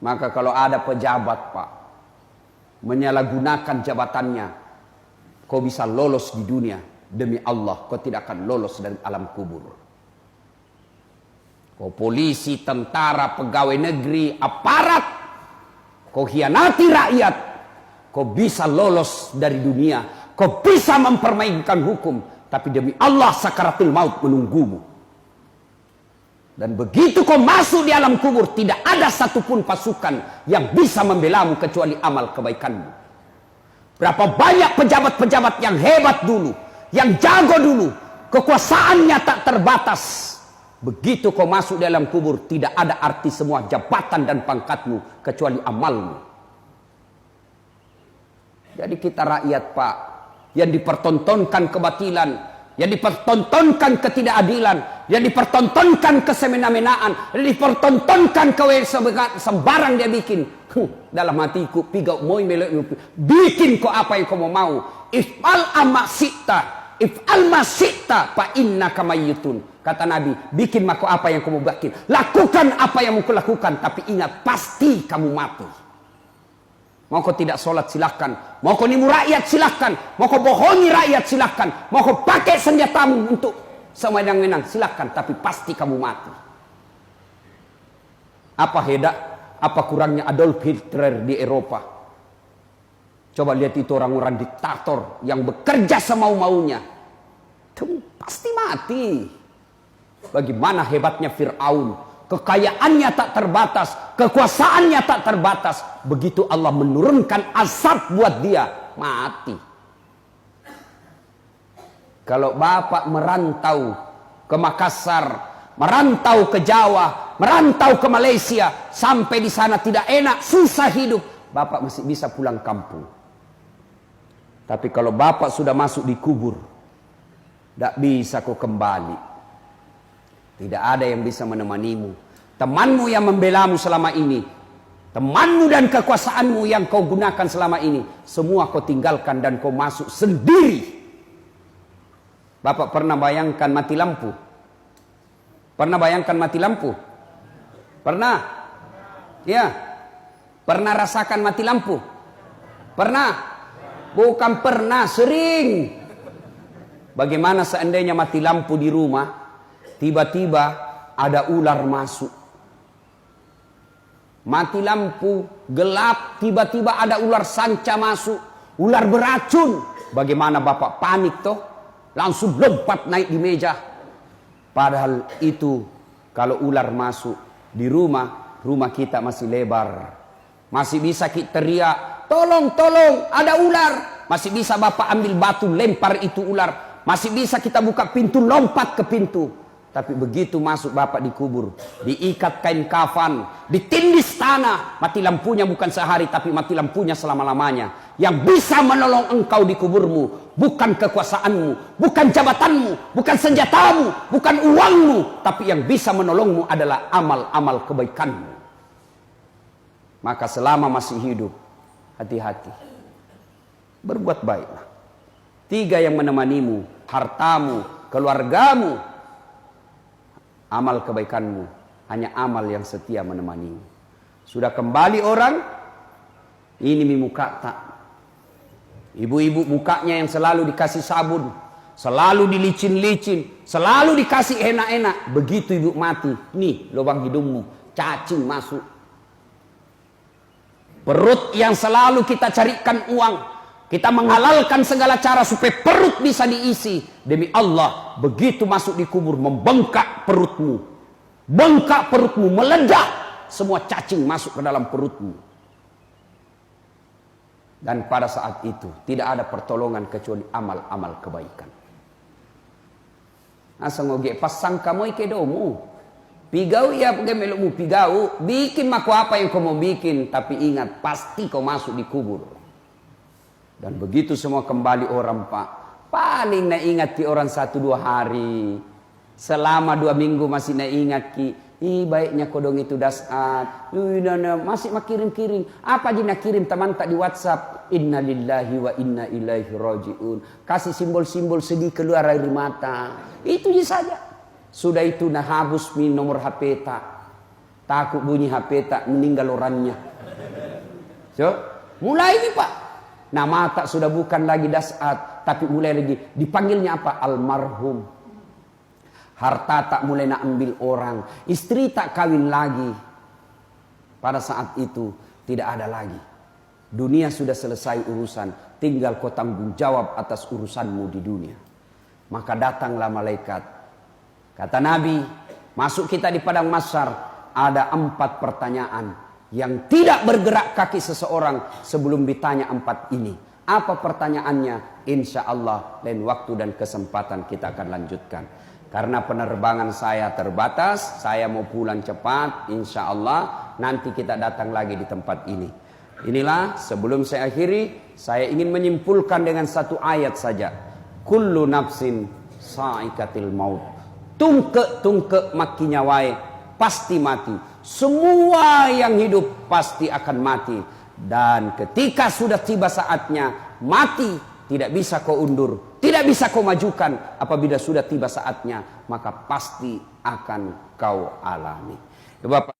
Maka kalau ada pejabat Pak menyalahgunakan jabatannya, kau bisa lolos di dunia, demi Allah kau tidak akan lolos dari alam kubur. Kau polisi, tentara, pegawai negeri, aparat, kau hianati rakyat, kau bisa lolos dari dunia, kau bisa mempermainkan hukum, tapi demi Allah sakaratul maut menunggumu. Dan begitu kau masuk di alam kubur, tidak ada satupun pasukan yang bisa membelamu kecuali amal kebaikanmu. Berapa banyak pejabat-pejabat yang hebat dulu, yang jago dulu, kekuasaannya tak terbatas. Begitu kau masuk di alam kubur, tidak ada arti semua jabatan dan pangkatmu kecuali amalmu. Jadi kita rakyat Pak, yang dipertontonkan kebatilan, yang dipertontonkan ketidakadilan, yang dipertontonkan kesemena-menaan, yang dipertontonkan sembarang dia bikin. Dalam hatiku pigau moi melek, bikin kau apa yang kau mau. If'al amasita, if'al masita fa innaka mayyitun. Kata Nabi, bikin maka apa yang kamu bikin, lakukan apa yang mau lakukan, tapi ingat pasti kamu mati. Mau kau tidak sholat silahkan, mau kau nimu rakyat silahkan, mau kau bohongi rakyat silahkan, mau kau pakai senjatamu untuk semena-mena silahkan, tapi pasti kamu mati. Apa hebat, apa kurangnya Adolf Hitler di Eropa? Coba lihat itu orang-orang diktator yang bekerja semau-maunya, pasti mati. Bagaimana hebatnya Fir'aun, kekayaannya tak terbatas, kekuasaannya tak terbatas. Begitu Allah menurunkan azab buat dia, mati. Kalau bapak merantau ke Makassar, merantau ke Jawa, merantau ke Malaysia, sampai di sana tidak enak, susah hidup, bapak masih bisa pulang kampung. Tapi kalau bapak sudah masuk di kubur, tidak bisa kau kembali. Tidak ada yang bisa menemanimu. Temanmu yang membelamu selama ini, temanmu dan kekuasaanmu yang kau gunakan selama ini, semua kau tinggalkan dan kau masuk sendiri. Bapak pernah bayangkan mati lampu? Pernah bayangkan mati lampu? Pernah? Ya. Pernah rasakan mati lampu? Pernah? Bukan pernah, sering. Bagaimana seandainya mati lampu di rumah, tiba-tiba ada ular masuk. Mati lampu, gelap, tiba-tiba ada ular sanca masuk, ular beracun. Bagaimana bapak panik toh? Langsung lompat naik di meja. Padahal itu kalau ular masuk di rumah, rumah kita masih lebar. Masih bisa kita teriak, tolong, tolong, ada ular. Masih bisa bapak ambil batu lempar itu ular. Masih bisa kita buka pintu, lompat ke pintu. Tapi begitu masuk bapak di kubur, diikat kain kafan, ditindis tanah, mati lampunya bukan sehari, tapi mati lampunya selama-lamanya. Yang bisa menolong engkau di kuburmu, bukan kekuasaanmu, bukan jabatanmu, bukan senjatamu, bukan uangmu, tapi yang bisa menolongmu adalah amal-amal kebaikanmu. Maka selama masih hidup, hati-hati. Berbuat baiklah. 3 yang menemanimu, hartamu, keluargamu, amal kebaikanmu, hanya amal yang setia menemanimu. Sudah kembali orang, ini muka tak. Ibu-ibu mukanya yang selalu dikasih sabun, selalu dilicin-licin, selalu dikasih enak-enak. Begitu ibu mati, nih lubang hidungmu, cacing masuk. Perut yang selalu kita carikan uang, kita menghalalkan segala cara supaya perut bisa diisi. Demi Allah, begitu masuk di kubur, membengkak perutmu. Bengkak perutmu, meledak. Semua cacing masuk ke dalam perutmu. Dan pada saat itu, tidak ada pertolongan kecuali amal-amal kebaikan. Asa ngoge pasang kamu ike domu. Pigau ya pakai melukmu pigau. Bikin mako apa yang kau mau bikin. Tapi ingat, pasti kau masuk di kubur. Dan begitu semua kembali orang Pak, paling nak ingat ki orang 1-2 hari. Selama 2 minggu masih nak ingat ki. Baiknya kodong itu dasat. Masih mak kirim-kirim. Apa je nak kirim teman tak di WhatsApp? Inna lillahi wa inna ilaihi raji'un. Kasih simbol-simbol sedih keluar air mata. Itu je saja. Sudah itu nah habis min nomor HP tak. Takut bunyi HP tak meninggal orangnya. So, mulai nih Pak. Nama tak sudah bukan lagi Das'at, tapi mulai lagi dipanggilnya apa? Almarhum. Harta tak mulai nak ambil orang. Istri tak kawin lagi. Pada saat itu tidak ada lagi. Dunia sudah selesai urusan. Tinggal kau tanggung jawab atas urusanmu di dunia. Maka datanglah malaikat. Kata Nabi, masuk kita di padang mahsyar. Ada 4 pertanyaan yang tidak bergerak kaki seseorang sebelum ditanya 4 ini. Apa pertanyaannya? Insya Allah lain waktu dan kesempatan kita akan lanjutkan. Karena penerbangan saya terbatas, saya mau pulang cepat. Insya Allah nanti kita datang lagi di tempat ini. Inilah sebelum saya akhiri, saya ingin menyimpulkan dengan satu ayat saja. Kullu nafsin sa'ikatil maut. Tungke makinya wae. Pasti mati. Semua yang hidup pasti akan mati. Dan ketika sudah tiba saatnya mati, tidak bisa kau undur, tidak bisa kau majukan. Apabila sudah tiba saatnya, maka pasti akan kau alami. Bapak